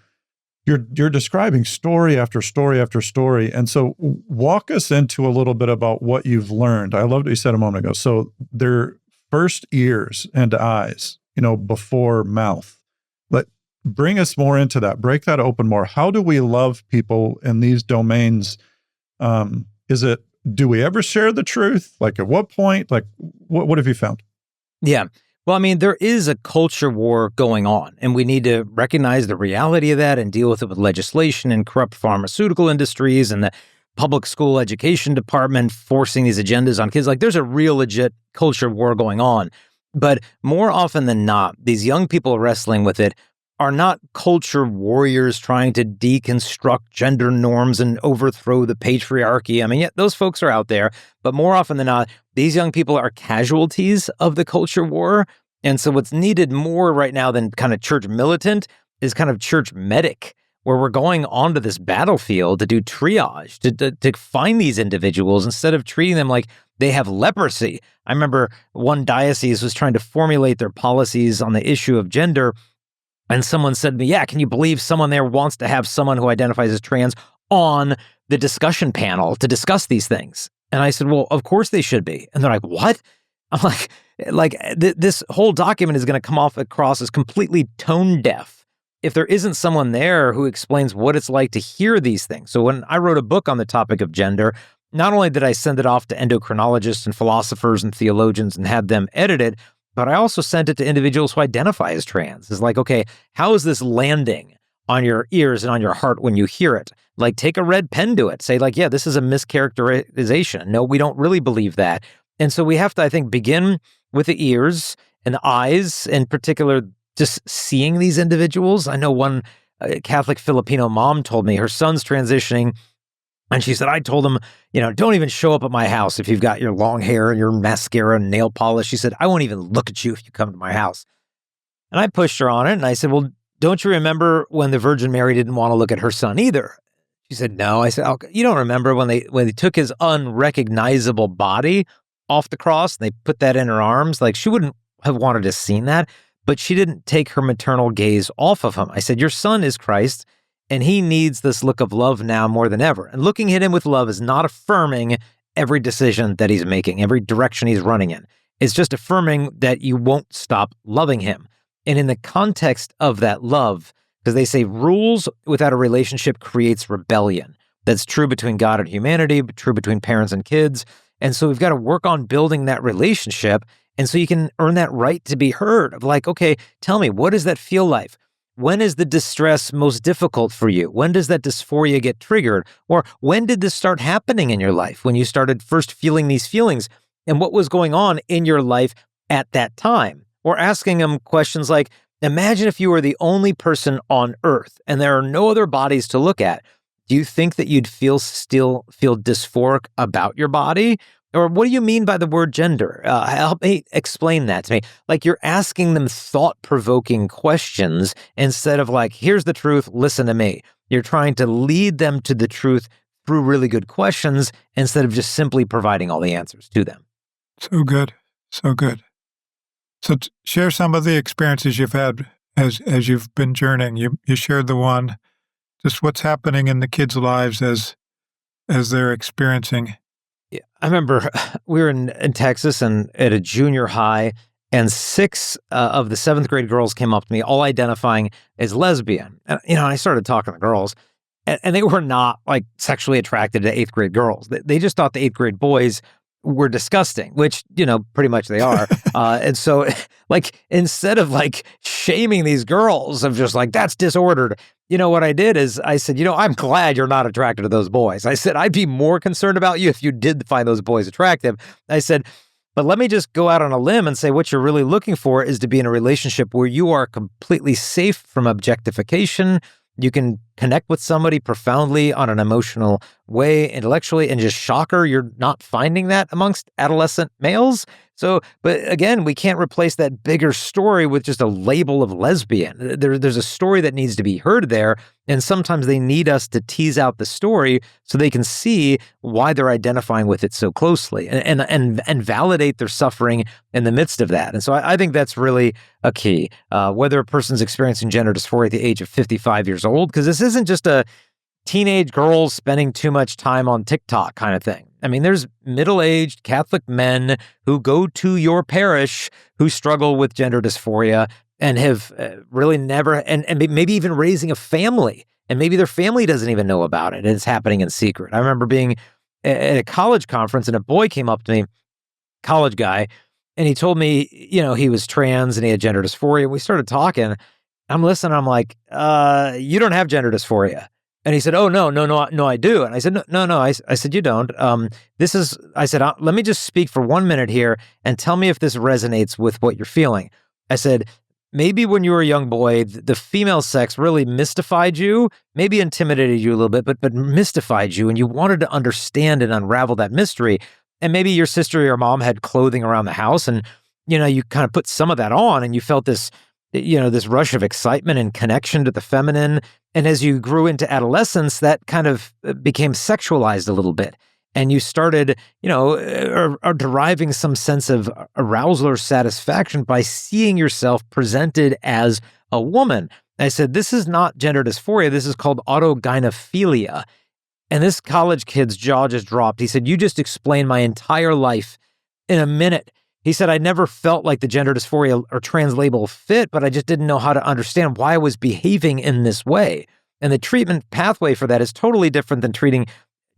you're describing story after story after story. And so walk us into a little bit about what you've learned. I loved what you said a moment ago. So they're first ears and eyes, before mouth. Bring us more into that. Break that open more. How do we love people in these domains? Do we ever share the truth? Like at what point? Like what have you found? Yeah. Well, I mean, there is a culture war going on, and we need to recognize the reality of that and deal with it with legislation and corrupt pharmaceutical industries and the public school education department forcing these agendas on kids. Like there's a real legit culture war going on. But more often than not, these young people wrestling with it are not culture warriors trying to deconstruct gender norms and overthrow the patriarchy. I mean, yeah, those folks are out there, but more often than not, these young people are casualties of the culture war. And so what's needed more right now than kind of church militant is kind of church medic, where we're going onto this battlefield to do triage, to find these individuals instead of treating them like they have leprosy. I remember one diocese was trying to formulate their policies on the issue of gender, and someone said to me, yeah, can you believe someone there wants to have someone who identifies as trans on the discussion panel to discuss these things? And I said, well, of course they should be. And they're like, what? I'm this whole document is going to come across as completely tone deaf if there isn't someone there who explains what it's like to hear these things. So when I wrote a book on the topic of gender, not only did I send it off to endocrinologists and philosophers and theologians and had them edit it, but I also sent it to individuals who identify as trans. It's like, okay, how is this landing on your ears and on your heart when you hear it? Like, take a red pen to it. Say like, yeah, this is a mischaracterization. No, we don't really believe that. And so we have to, I think, begin with the ears and the eyes, in particular, just seeing these individuals. I know one Catholic Filipino mom told me her son's transitioning, and she said, I told him, don't even show up at my house if you've got your long hair and your mascara and nail polish. She said, I won't even look at you if you come to my house. And I pushed her on it, and I said, well, don't you remember when the Virgin Mary didn't want to look at her son either? She said, no. I said, oh, you don't remember when they took his unrecognizable body off the cross and they put that in her arms? Like, she wouldn't have wanted to seen that, but she didn't take her maternal gaze off of him. I said, your son is Christ, and he needs this look of love now more than ever. And looking at him with love is not affirming every decision that he's making, every direction he's running in. It's just affirming that you won't stop loving him. And in the context of that love, because they say rules without a relationship creates rebellion. That's true between God and humanity, but true between parents and kids. And so we've got to work on building that relationship. And so you can earn that right to be heard of like, okay, tell me, what does that feel like? When is the distress most difficult for you? When does that dysphoria get triggered? Or when did this start happening in your life? When you started first feeling these feelings? And what was going on in your life at that time? Or asking them questions like, imagine if you were the only person on earth and there are no other bodies to look at. Do you think that you'd still feel dysphoric about your body? Or what do you mean by the word gender? Help me explain that to me. Like, you're asking them thought-provoking questions instead of like, here's the truth, listen to me. You're trying to lead them to the truth through really good questions instead of just simply providing all the answers to them. So good. So good. So share some of the experiences you've had as you've been journeying. You shared the one, just what's happening in the kids' lives as they're experiencing. Yeah, I remember we were in Texas and at a junior high, and 6 of the 7th grade girls came up to me, all identifying as lesbian. And, I started talking to girls, and they were not like sexually attracted to 8th grade girls. They just thought the 8th grade boys were disgusting, which, pretty much they are. And so like, instead of like shaming these girls of just like, that's disordered, what I did is I said, I'm glad you're not attracted to those boys. I said, I'd be more concerned about you if you did find those boys attractive. I said, but let me just go out on a limb and say what you're really looking for is to be in a relationship where you are completely safe from objectification. You can connect with somebody profoundly on an emotional way, intellectually, and just shocker, you're not finding that amongst adolescent males. So, but again, we can't replace that bigger story with just a label of lesbian. There's a story that needs to be heard there, and sometimes they need us to tease out the story so they can see why they're identifying with it so closely and validate their suffering in the midst of that. And so I think that's really a key. Whether a person's experiencing gender dysphoria at the age of 55 years old, because this isn't just a teenage girls spending too much time on TikTok kind of thing. I mean, there's middle-aged Catholic men who go to your parish who struggle with gender dysphoria and have really never, and maybe even raising a family, and maybe their family doesn't even know about it, and it's happening in secret. I remember being at a college conference, and a boy came up to me, college guy, and he told me, he was trans and he had gender dysphoria, and we started talking. I'm listening, I'm like, you don't have gender dysphoria. And he said, oh, no, I do. And I said, no, I said, you don't. I said, let me just speak for 1 minute here and tell me if this resonates with what you're feeling. I said, maybe when you were a young boy, the female sex really mystified you, maybe intimidated you a little bit, but mystified you, and you wanted to understand and unravel that mystery. And maybe your sister or your mom had clothing around the house, and, you kind of put some of that on, and you felt this rush of excitement and connection to the feminine. And as you grew into adolescence, that kind of became sexualized a little bit. And you started, are deriving some sense of arousal or satisfaction by seeing yourself presented as a woman. I said, this is not gender dysphoria. This is called autogynephilia. And this college kid's jaw just dropped. He said, you just explained my entire life in a minute. He said, I never felt like the gender dysphoria or trans label fit, but I just didn't know how to understand why I was behaving in this way. And the treatment pathway for that is totally different than treating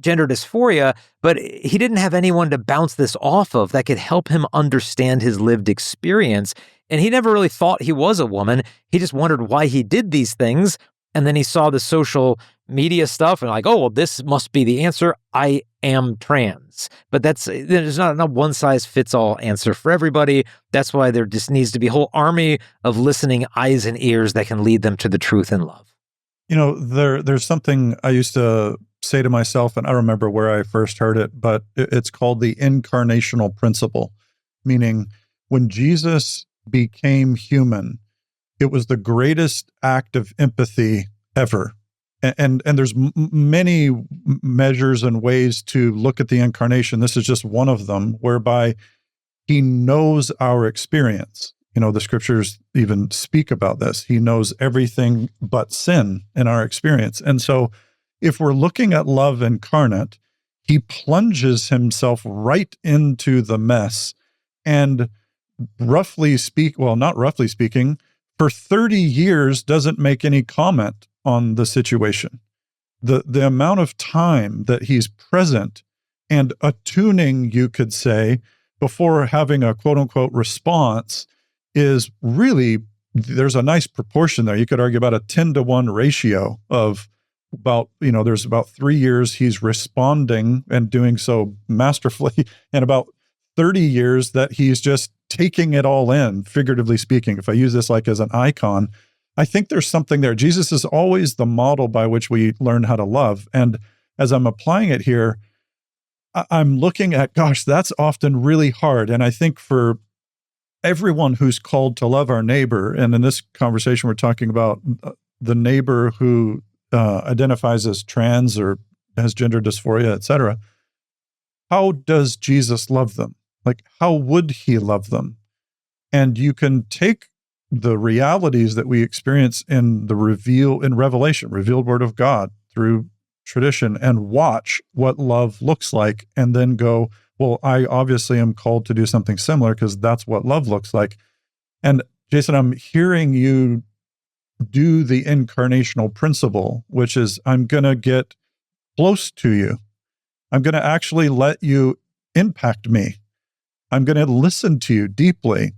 gender dysphoria, but he didn't have anyone to bounce this off of that could help him understand his lived experience. And he never really thought he was a woman. He just wondered why he did these things. And then he saw the social media stuff and like, oh, well, this must be the answer. I am trans. But there's not a one size fits all answer for everybody. That's why there just needs to be a whole army of listening eyes and ears that can lead them to the truth and love. There's something I used to say to myself, and I remember where I first heard it, but it's called the incarnational principle, meaning when Jesus became human, it was the greatest act of empathy ever. And there's many measures and ways to look at the incarnation. This is just one of them, whereby he knows our experience. The scriptures even speak about this. He knows everything but sin in our experience. And so if we're looking at love incarnate, he plunges himself right into the mess. And not roughly speaking, for 30 years doesn't make any comment on the situation. The amount of time that he's present and attuning, you could say, before having a quote unquote response is really, there's a nice proportion there. You could argue about a 10-to-1 ratio of there's about 3 years he's responding and doing so masterfully, and about 30 years that he's just taking it all in, figuratively speaking. If I use this like as an icon, I think there's something there. Jesus is always the model by which we learn how to love. And as I'm applying it here, I'm looking at, gosh, that's often really hard. And I think for everyone who's called to love our neighbor, and in this conversation, we're talking about the neighbor who identifies as trans or has gender dysphoria, et cetera. How does Jesus love them? Like, how would he love them? And you can take the realities that we experience in Revelation, revealed word of God through tradition, and watch what love looks like, and then go, well, I obviously am called to do something similar because that's what love looks like. And Jason, I'm hearing you do the incarnational principle, which is I'm going to get close to you. I'm going to actually let you impact me. I'm going to listen to you deeply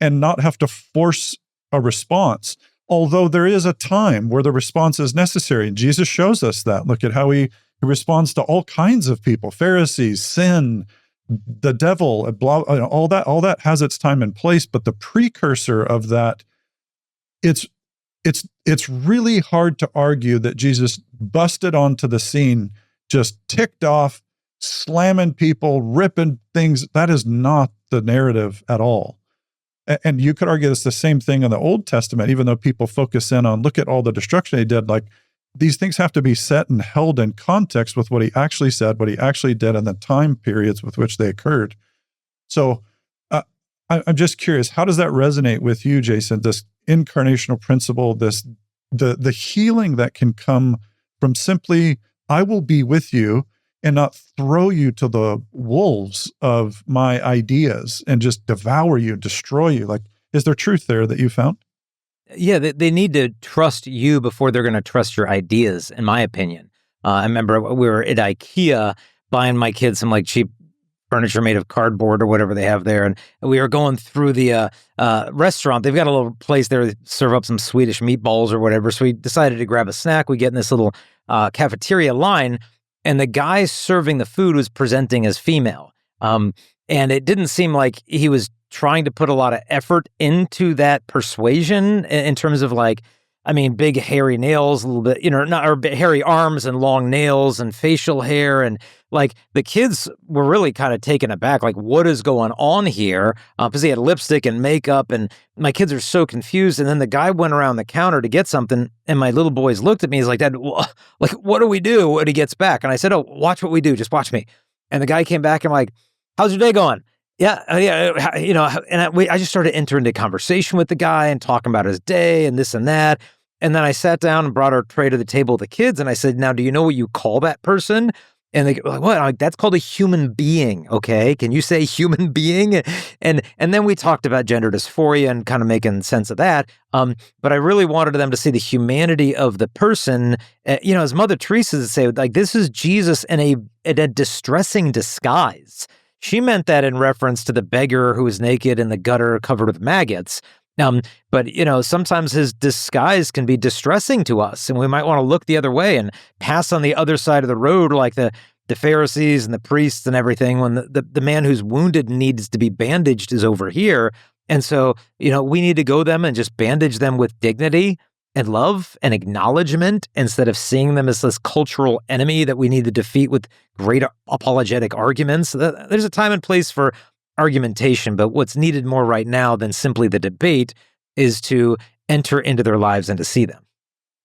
and not have to force a response, although there is a time where the response is necessary. And Jesus shows us that. Look at how he responds to all kinds of people, Pharisees, sin, the devil, blah, all that has its time and place. But the precursor of that, it's really hard to argue that Jesus busted onto the scene, just ticked off, slamming people, ripping things. That is not the narrative at all. And you could argue it's the same thing in the Old Testament, even though people focus in on, look at all the destruction he did. Like, these things have to be set and held in context with what he actually said, what he actually did, and the time periods with which they occurred. So I'm just curious, how does that resonate with you, Jason, this incarnational principle, this the healing that can come from simply, I will be with you and not throw you to the wolves of my ideas and just devour you, destroy you. Like, is there truth there that you found? Yeah, they need to trust you before they're going to trust your ideas, in my opinion. I remember we were at IKEA buying my kids some like cheap furniture made of cardboard or whatever they have there. And we were going through the restaurant. They've got a little place there that serve up some Swedish meatballs or whatever. So we decided to grab a snack. We get in this little cafeteria line, and the guy serving the food was presenting as female. And it didn't seem like he was trying to put a lot of effort into that persuasion in terms of like, I mean, big hairy nails, a little bit, or hairy arms and long nails and facial hair. And like the kids were really kind of taken aback, like what is going on here? Because he had lipstick and makeup, and my kids are so confused. And then the guy went around the counter to get something, and my little boys looked at me. He's like, Dad, like, what do we do when he gets back? And I said, oh, watch what we do. Just watch me. And the guy came back and I'm like, how's your day going? Yeah, and I just started entering into conversation with the guy and talking about his day and this and that. And then I sat down and brought our tray to the table with the kids, and I said, now, do you know what you call that person? And they go, like, what? I'm like, that's called a human being, okay? Can you say human being? And then we talked about gender dysphoria and kind of making sense of that. But I really wanted them to see the humanity of the person. As Mother Teresa would say, like, this is Jesus in a distressing disguise. She meant that in reference to the beggar who was naked in the gutter covered with maggots. But sometimes his disguise can be distressing to us, and we might want to look the other way and pass on the other side of the road like the Pharisees and the priests and everything, when the man who's wounded and needs to be bandaged is over here. And so, we need to go them and just bandage them with dignity and love and acknowledgement instead of seeing them as this cultural enemy that we need to defeat with great apologetic arguments. There's a time and place for argumentation, but what's needed more right now than simply the debate is to enter into their lives and to see them.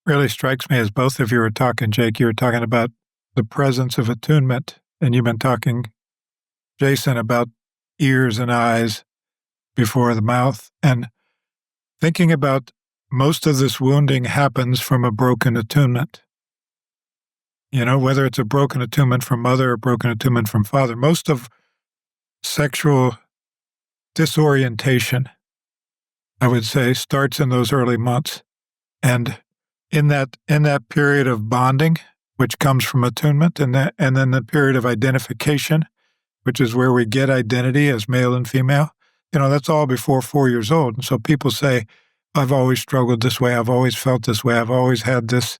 Really strikes me as both of you were talking, Jake, you were talking about the presence of attunement, and you've been talking, Jason, about ears and eyes before the mouth, and thinking about most of this wounding happens from a broken attunement. Whether it's a broken attunement from mother or broken attunement from father, most of sexual disorientation, I would say, starts in those early months. And in that period of bonding, which comes from attunement, and then the period of identification, which is where we get identity as male and female, that's all before 4 years old. And so people say, I've always struggled this way, I've always felt this way, I've always had this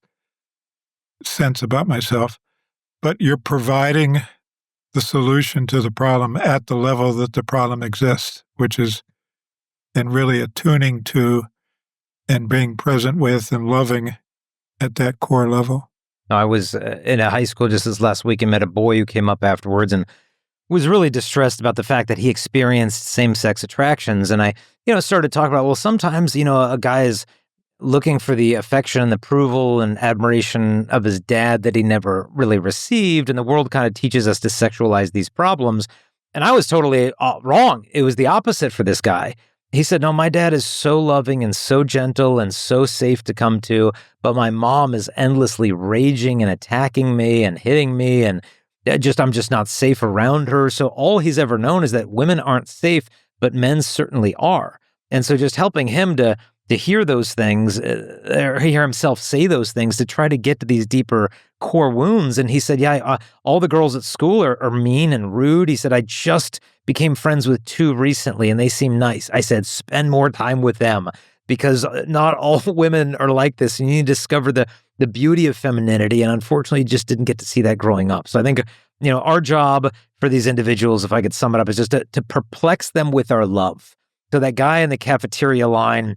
sense about myself. But you're providing the solution to the problem at the level that the problem exists, which is in really attuning to and being present with and loving at that core level. I was in a high school just this last week and met a boy who came up afterwards and was really distressed about the fact that he experienced same-sex attractions. And I, started talking about, well, sometimes, a guy is looking for the affection and approval and admiration of his dad that he never really received. And the world kind of teaches us to sexualize these problems. And I was totally wrong. It was the opposite for this guy. He said, no, my dad is so loving and so gentle and so safe to come to, but my mom is endlessly raging and attacking me and hitting me, and I'm just not safe around her. So all he's ever known is that women aren't safe, but men certainly are. And so just helping him to hear those things, or hear himself say those things, to try to get to these deeper core wounds. And he said, yeah, all the girls at school are mean and rude. He said, I just became friends with 2 recently and they seem nice. I said, spend more time with them, because not all women are like this. And you need to discover the beauty of femininity. And unfortunately, you just didn't get to see that growing up. So I think, our job for these individuals, if I could sum it up, is just to perplex them with our love. So that guy in the cafeteria line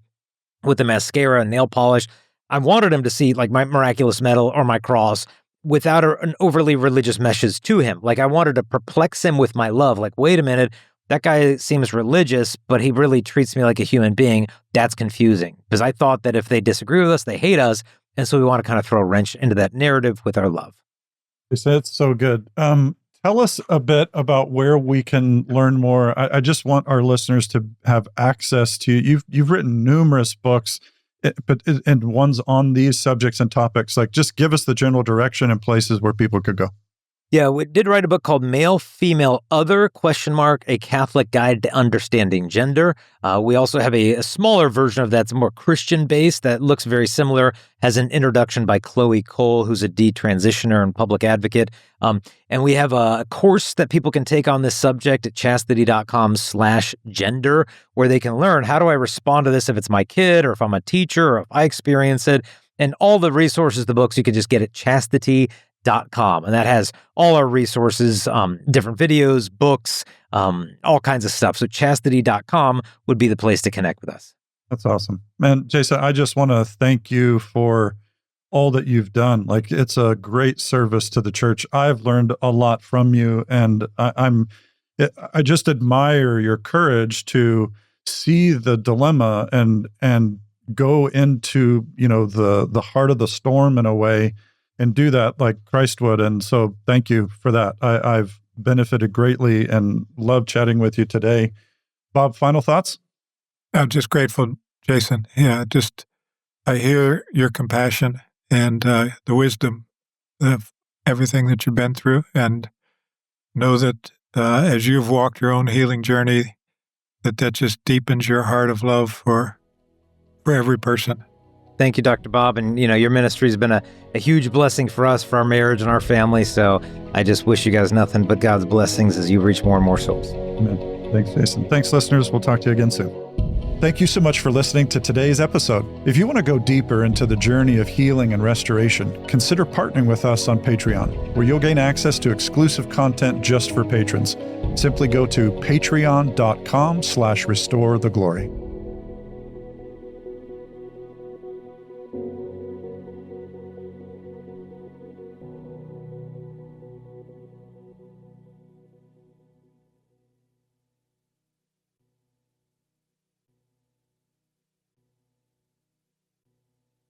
with the mascara and nail polish, I wanted him to see like my miraculous medal or my cross without an overly religious message to him. Like I wanted to perplex him with my love. Like, wait a minute, that guy seems religious, but he really treats me like a human being. That's confusing, because I thought that if they disagree with us, they hate us. And so we want to kind of throw a wrench into that narrative with our love. That's so good. Tell us a bit about where we can learn more. I just want our listeners to have access to, you've written numerous books. and ones on these subjects and topics? Like, just give us the general direction and places where people could go. Yeah, we did write a book called Male, Female, Other, a Catholic Guide to Understanding Gender. We also have a smaller version of that's more Christian-based that looks very similar, has an introduction by Chloe Cole, who's a detransitioner and public advocate. And we have a course that people can take on this subject at chastity.com/gender, where they can learn, how do I respond to this if it's my kid or if I'm a teacher or if I experience it? And all the resources, the books, you can just get at chastity.com. And that has all our resources, different videos, books, all kinds of stuff. So chastity.com would be the place to connect with us. That's awesome. Man, Jason, I just want to thank you for all that you've done. Like, it's a great service to the church. I've learned a lot from you, and I just admire your courage to see the dilemma and go into, the heart of the storm in a way, and do that like Christ would. And so thank you for that. I've benefited greatly and loved chatting with you today. Bob, final thoughts? I'm just grateful, Jason. Yeah, I hear your compassion and the wisdom of everything that you've been through, and know that as you've walked your own healing journey, that just deepens your heart of love for every person. Thank you, Dr. Bob. And, your ministry has been a huge blessing for us, for our marriage and our family. So I just wish you guys nothing but God's blessings as you reach more and more souls. Amen. Thanks, Jason. Thanks, listeners. We'll talk to you again soon. Thank you so much for listening to today's episode. If you want to go deeper into the journey of healing and restoration, consider partnering with us on Patreon, where you'll gain access to exclusive content just for patrons. Simply go to patreon.com/restoretheglory.